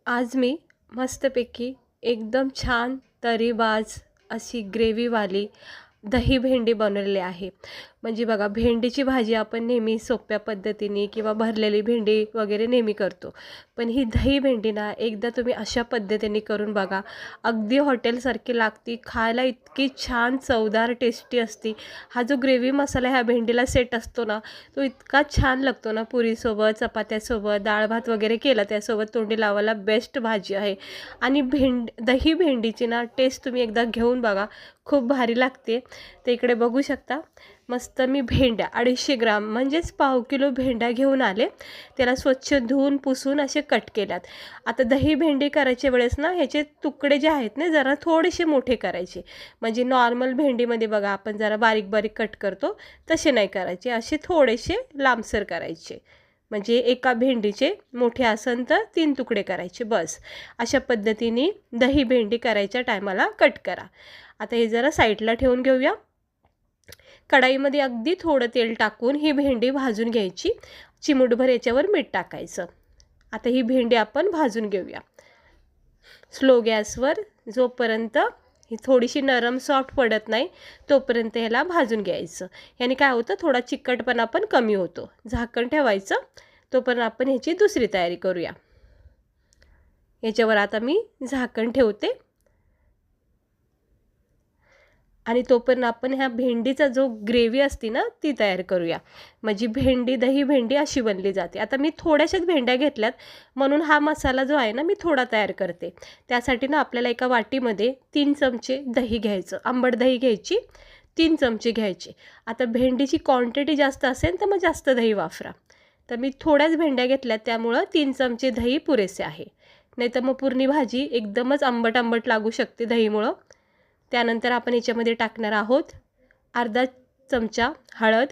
आज मी मस्तपैकी एकदम छान तरीबाज अशी ग्रेव्हीवाली दही भेंडी बनवलेली आहे. म्हणजे बघा, भेंडीची भाजी आपण नेहमी सोप्या पद्धतीने किंवा भरलेली भेंडी वगैरे नेहमी करतो. पण ही दही भेंडी ना, एकदा तुम्ही अशा पद्धतीने करून बघा. अगदी हॉटेलसारखी लागती. खायला इतकी छान चवदार टेस्टी असते. हा जो ग्रेव्ही मसाला ह्या भेंडीला सेट असतो ना, तो इतका छान लागतो ना, पुरीसोबत, चपात्यासोबत, डाळ भात वगैरे केला त्यासोबत तोंडी लावायला बेस्ट भाजी आहे. आणि दही भेंडीची ना टेस्ट तुम्ही एकदा घेऊन बघा, खूप भारी लागते. ते इकडे बघू शकता. मस्त मी भेंड्या 250 ग्राम म्हणजेच पाव किलो भेंड्या घेऊन आले. त्याला स्वच्छ धुवून पुसून असे कट केल्यात. आता दही भेंडी करायच्या वेळेस ना, ह्याचे तुकडे जे आहेत ना, जरा थोडेसे मोठे करायचे. म्हणजे नॉर्मल भेंडीमध्ये बघा आपण जरा बारीक बारीक कट करतो तसे नाही करायचे, असे थोडेसे लांबसर करायचे. म्हणजे एका भेंडीचे मोठे असेल तर 3 तुकडे करायचे बस. अशा पद्धतीने दही भेंडी करायच्या टायमाला कट करा. आता हे जरा साईडला ठेवून घेऊया. कढाईमध्ये अगदी थोडं तेल टाकून ही भेंडी भाजून घ्यायची. चिमूटभर याच्यावर मीठ टाकायचं. आता ही भेंडी आपण भाजून घेऊया स्लो गॅसवर. जोपर्यंत ही थोडीशी नरम सॉफ्ट पडत नाही तोपर्यंत ह्याला भाजून घ्यायचं. याने काय होतं, थोडा चिकटपणा पण कमी होतो. झाकण ठेवायचं. तोपर्यंत आपण ह्याची दुसरी तयारी करूया. याच्यावर आता मी झाकण ठेवते आणि तोपर्यंत आपण ह्या भेंडीचा जो ग्रेव्ही असते ना ती तयार करूया. म्हणजे दही भेंडी अशी बनली जाते. आता मी थोड्याशाच भेंड्या घेतल्यात म्हणून हा मसाला जो आहे ना मी थोडा तयार करते. त्यासाठी ना आपल्याला एका वाटीमध्ये 3 चमचे दही घ्यायचं. आंबट दही घ्यायची 3 चमचे घ्यायचे. आता भेंडीची क्वांटिटी जास्त असेल तर मग जास्त दही वापरा. तर मी थोड्याच भेंड्या घेतल्यात त्यामुळं 3 चमचे दही पुरेसे आहे. नाही तर मग पूर्ण भाजी एकदमच आंबट आंबट लागू शकते दहीमुळं. त्यानंतर आपण याच्यामध्ये टाकणार आहोत अर्धा चमचा हळद,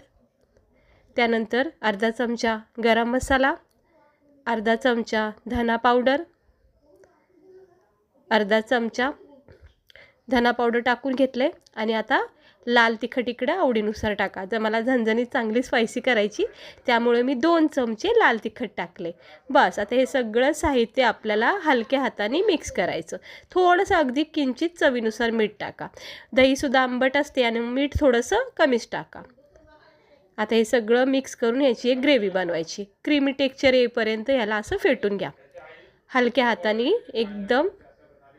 त्यानंतर अर्धा चमचा गरम मसाला, अर्धा चमचा धना पावडर, अर्धा चमचा धना पावडर टाकून घेतले. आणि आता लाल तिखट इकडे आवडीनुसार टाका. जर मला झणझणीत चांगली स्पायसी करायची त्यामुळे मी 2 चमचे लाल तिखट टाकले बस. आता हे सगळं साहित्य आपल्याला हलक्या हाताने मिक्स करायचं. थोडंसं अगदी किंचित चवीनुसार मीठ टाका. दहीसुद्धा आंबट असते आणि मीठ थोडंसं कमीच टाका. आता हे सगळं मिक्स करून याची एक ग्रेव्ही बनवायची. क्रीमी टेक्स्चर येईपर्यंत याला असं फेटून घ्या. हलक्या हाताने एकदम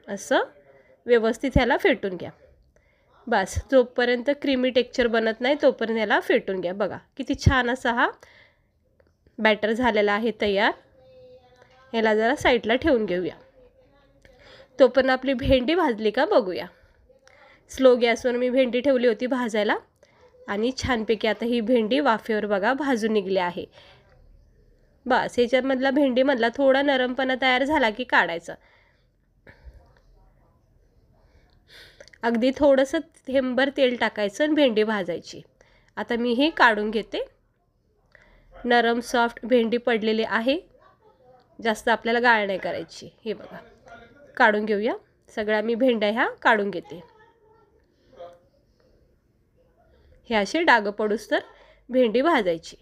असं व्यवस्थित ह्याला फेटून घ्या बस. जोपर्यंत क्रीमी टेक्स्चर बनत नाही तोपर्यंत याला फेटून घ्या. बघा किती छान असा हा बॅटर झालेला आहे तयार. ह्याला जरा साईडला ठेवून घेऊया. तोपर्यंत आपली भेंडी भाजली का बघूया. स्लो गॅसवर मी भेंडी ठेवली होती भाजायला आणि छानपैकी आता ही भेंडी वाफेवर बघा भाजून निघली आहे. बस ह्याच्यामधला भेंडीमधला थोडा नरमपणा तयार झाला की काढायचा. अगदी थोडंसं थेंबर तेल टाकायचं आणि भेंडी भाजायची. आता मी हे काढून घेते. नरम सॉफ्ट भेंडी पडलेली आहे. जास्त आपल्याला गाळ नाही करायची. हे बघा काढून घेऊया. सगळ्या मी भेंड्या ह्या काढून घेते. हे असे डाग पडूस तर भेंडी भाजायची.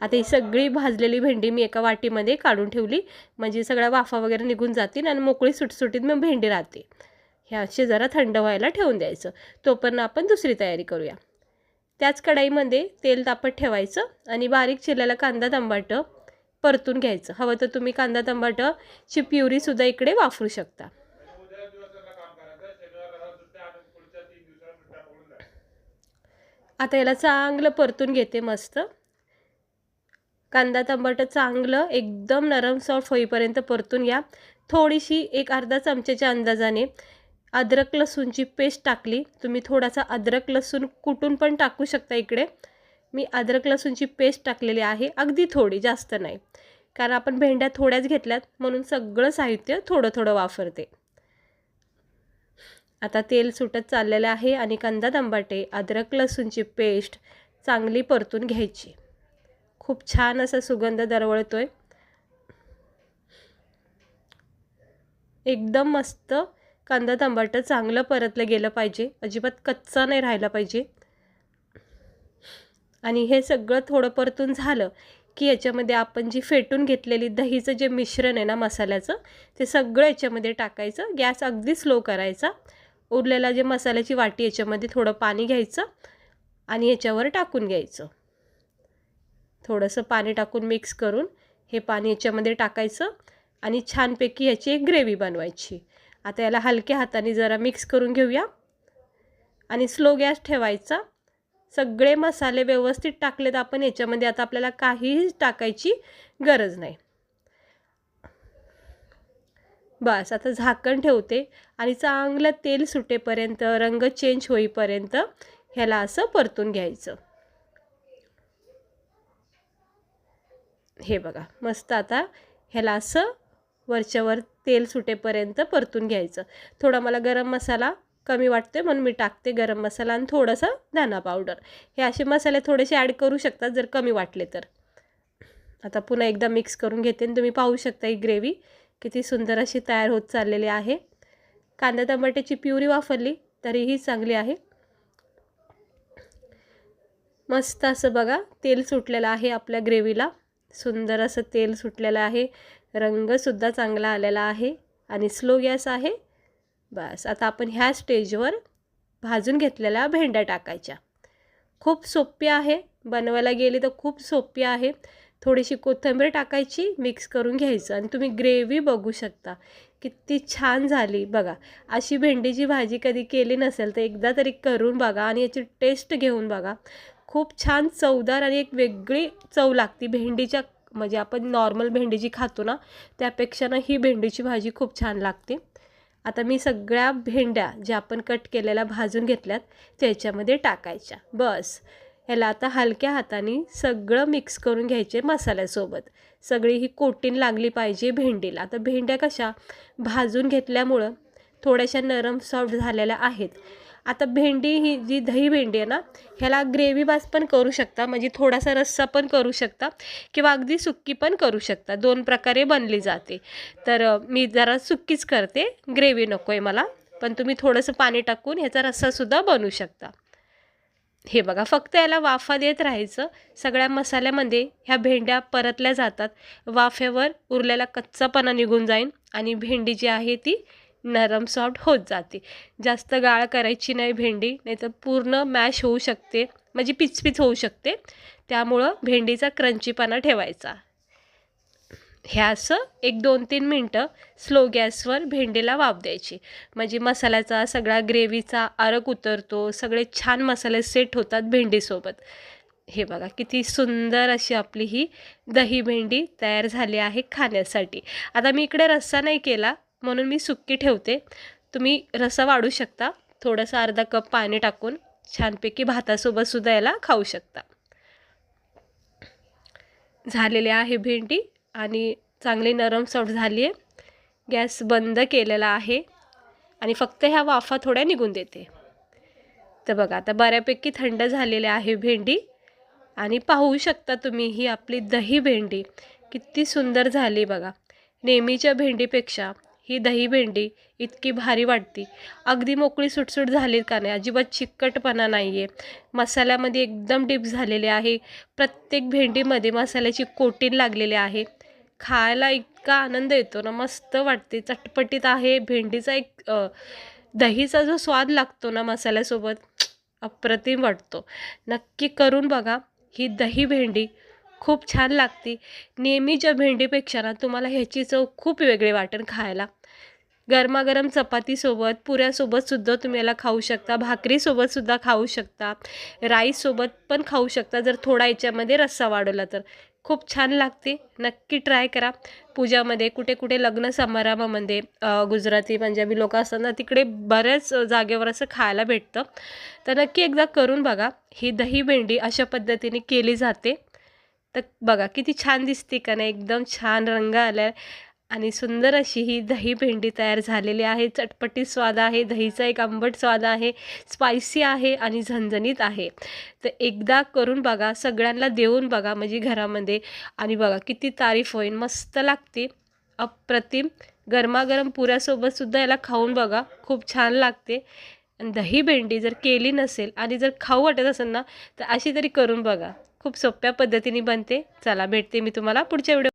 आता ही सगळी भाजलेली भेंडी मी एका वाटीमध्ये काढून ठेवली. म्हणजे सगळ्या वाफा वगैरे निघून जातील आणि मोकळी सुटसुटीत मग भेंडी राहते. हे असे जरा थंड व्हायला ठेवून द्यायचं. तोपर्यंत आपण दुसरी तयारी करूया. त्याच कढईमध्ये तेल तापत ठेवायचं आणि बारीक चिरलेला कांदा टमाटर परतून घ्यायचं. हवं तर तुम्ही कांदा टमाटरची प्युरीसुद्धा इकडे वापरू शकता. आता याला चांगलं परतून घेते मस्त. कांदा टमाटर चांगलं एकदम नरम सॉफ्ट होईपर्यंत परतून घ्या. थोडीशी एक अर्धा चमच्याच्या अंदाजाने अद्रक लसूणची पेस्ट टाकली. तुम्ही थोडासा अद्रक लसूण कुटून पण टाकू शकता. इकडे मी अद्रक लसूणची पेस्ट टाकलेली आहे. अगदी थोडी, जास्त नाही, कारण आपण भेंड्या थोड्याच घेतल्यात म्हणून सगळं साहित्य थोडं थोडं वापरते. आता तेल सुटत चाललेलं आहे आणि कांदा टमाटे अद्रक लसूणची पेस्ट चांगली परतून घ्यायची. खूप छान असा सुगंध दरवळतोय. एकदम मस्त कांदा टमाटर चांगलं परतलं गेलं पाहिजे. अजिबात कच्चा नाही राहिला पाहिजे. आणि हे सगळं थोडं परतून झालं की याच्यामध्ये आपण जी फेटून घेतलेली दहीचं जे मिश्रण आहे ना मसाल्याचं, ते सगळं याच्यामध्ये टाकायचं. गॅस अगदी स्लो करायचा. उरलेला जे मसाल्याची वाटी याच्यामध्ये थोडं पाणी घ्यायचं आणि याच्यावर टाकून घ्यायचं. थोडंसं पाणी टाकून मिक्स करून हे पाणी याच्यामध्ये टाकायचं आणि छानपैकी याची एक ग्रेव्ही बनवायची. आता याला हलक्या हाताने जरा मिक्स करून घेऊया आणि स्लो गॅस ठेवायचा. सगळे मसाले व्यवस्थित टाकलेत आपण याच्यामध्ये. आता आपल्याला काहीही टाकायची गरज नाही. बस आता झाकण ठेवते आणि चांगलं तेल सुटेपर्यंत, रंग चेंज होईपर्यंत ह्याला असं परतून घ्यायचं. हे बघा मस्त आता ह्याला असं वरच्यावर तेल सुटेपर्यंत परतून घ्यायचं. थोडा मला गरम मसाला कमी वाटते म्हणून मी टाकते गरम मसाला आणि थोडंसं धना पावडर. हे असे मसाले थोडेसे ॲड करू शकतात जर कमी वाटले तर. आता पुन्हा एकदा मिक्स करून घेते आणि तुम्ही पाहू शकता ही ग्रेव्ही किती सुंदर अशी तयार होत चाललेली आहे. कांदा टमाट्याची प्युरी वापरली तरीही चांगली आहे. मस्त असं बघा तेल सुटलेलं आहे आपल्या ग्रेव्हीला. सुंदर असं तेल सुटलेलं आहे. रंगसुद्धा चांगला आलेला आहे आणि स्लो गॅस आहे. बस आता आपण ह्या स्टेजवर भाजून घेतलेल्या भेंड्या टाकायच्या. खूप सोपी आहे, बनवायला गेली तर खूप सोपी आहे. थोडीशी कोथिंबीर टाकायची, मिक्स करून घ्यायचं आणि तुम्ही ग्रेव्ही बघू शकता किती छान झाली बघा. अशी भेंडीची भाजी कधी केली नसेल तर एकदा तरी करून बघा आणि याची टेस्ट घेऊन बघा. खूप छान चवदार आणि एक वेगळी चव लागते भेंडीच्या. म्हणजे आपण नॉर्मल भेंडी जी खातो ना त्यापेक्षा ना ही भेंडीची भाजी खूप छान लागते. आता मी सगळ्या भेंड्या ज्या आपण कट केलेल्या भाजून घेतल्यात त्याच्यामध्ये टाकायच्या. बस ह्याला आता हलक्या हाताने सगळं मिक्स करून घ्यायचे मसाल्यासोबत. सगळी ही कोटिंग लागली पाहिजे भेंडीला. आता भेंड्या कशा भाजून घेतल्यामुळं थोड्याशा नरम सॉफ्ट झालेल्या आहेत. आता भेंडी ही जी दही भेंडी आहे ना ह्याला ग्रेव्ही बास पण करू शकता, म्हणजे थोडासा रस्सा पण करू शकता किंवा अगदी सुक्की पण करू शकता. 2 प्रकारे बनली जाते. तर मी जरा सुक्कीच करते, ग्रेव्ही नको आहे मला. पण तुम्ही थोडंसं पाणी टाकून ह्याचा रस्सासुद्धा बनवू शकता. हे बघा फक्त याला वाफा देत राहायचं. सगळ्या मसाल्यामध्ये ह्या भेंड्या परतल्या जातात. वाफेवर उरलेला कच्चापणा निघून जाईल आणि भेंडी जी आहे ती नरम सॉफ्ट होत जाते. जास्त गाळ करायची नाही भेंडी, नाहीतर पूर्ण मॅश होऊ शकते, म्हणजे पिचपिच होऊ शकते. त्यामुळं भेंडीचा क्रंचीपणा ठेवायचा. ह्या असं एक 2-3 मिनटं स्लो गॅसवर भेंडीला वाफ द्यायची, म्हणजे मसाल्याचा सगळा ग्रेव्हीचा अर्क उतरतो. सगळे छान मसाले सेट होतात भेंडीसोबत. हे बघा किती सुंदर अशी आपली ही दही भेंडी तयार झाली आहे खाण्यासाठी. आता मी इकडे रस्सा नाही केला म्हणून मी सुक्की ठेवते. तुम्ही रस्सा वाढू शकता. थोडंसं अर्धा कप पाणी टाकून छानपैकी भातासोबतसुद्धा याला खाऊ शकता. झालेली आहे भेंडी आणि चांगली नरम सॉफ्ट झाली आहे. गॅस बंद केलेला आहे आणि फक्त ह्या वाफा थोड्या निघून देते. तर बघा आता बऱ्यापैकी थंड झालेली आहे भेंडी आणि पाहू शकता तुम्ही ही आपली दही भेंडी किती सुंदर झाली बघा. नेहमीच्या भेंडीपेक्षा ही दही भेंडी इतकी भारी वाटते. अगदी मोकळी सुटसुट झाली का नाही, अजिबात चिकटपणा नाही आहे. मसाल्यामध्ये एकदम डीप झालेले आहे. प्रत्येक भेंडीमध्ये मसाल्याची कोटिंग लागलेली आहे. खायला इतका आनंद येतो ना, मस्त वाटते. चटपटीत आहे भेंडीचा एक दहीचा जो स्वाद लागतो ना मसाल्यासोबत अप्रतिम वाटतो. नक्की करून बघा. ही दही भेंडी खूप छान लागते. नेहमीच्या भेंडीपेक्षा ना तुम्हाला ह्याची चव खूप वेगळी वाटेल खायला. गरमागरम चपातीसोबत, पुऱ्यासोबतसुद्धा तुम्ही याला खाऊ शकता, भाकरीसोबतसुद्धा खाऊ शकता, राईससोबत पण खाऊ शकता जर थोडा याच्यामध्ये रस्सा वाढवला तर. खूप छान लागते. नक्की ट्राय करा. पूजामध्ये कुठे कुठे लग्न समारंभामध्ये गुजराती पंजाबी लोक असतात ना तिकडे बऱ्याच जागेवर असं खायला भेटतं. तर नक्की एकदा करून बघा. ही दही भेंडी अशा पद्धतीने केली जाते. तर बघा किती छान दिसते का नाही, एकदम छान रंग आला आहे आणि सुंदर अशी ही दही भेंडी तयार झालेली आहे. चटपटीत स्वाद आहे, दहीचा एक आंबट स्वाद आहे, स्पायसी आहे आणि झणझणीत आहे. तर एकदा करून बघा, सगळ्यांना देऊन बघा म्हणजे घरामध्ये, आणि बघा किती तारीफ होईल. मस्त लागते, अप्रतिम. गरमागरम पुऱ्यासोबतसुद्धा याला खाऊन बघा, खूप छान लागते. आणि दही भेंडी जर केली नसेल आणि जर खाऊ वाटत असेल ना तर अशी तरी करून बघा, खूप सोप्या पद्धतीने बनते. चला भेटते मी तुम्हाला पुढच्या व्हिडिओ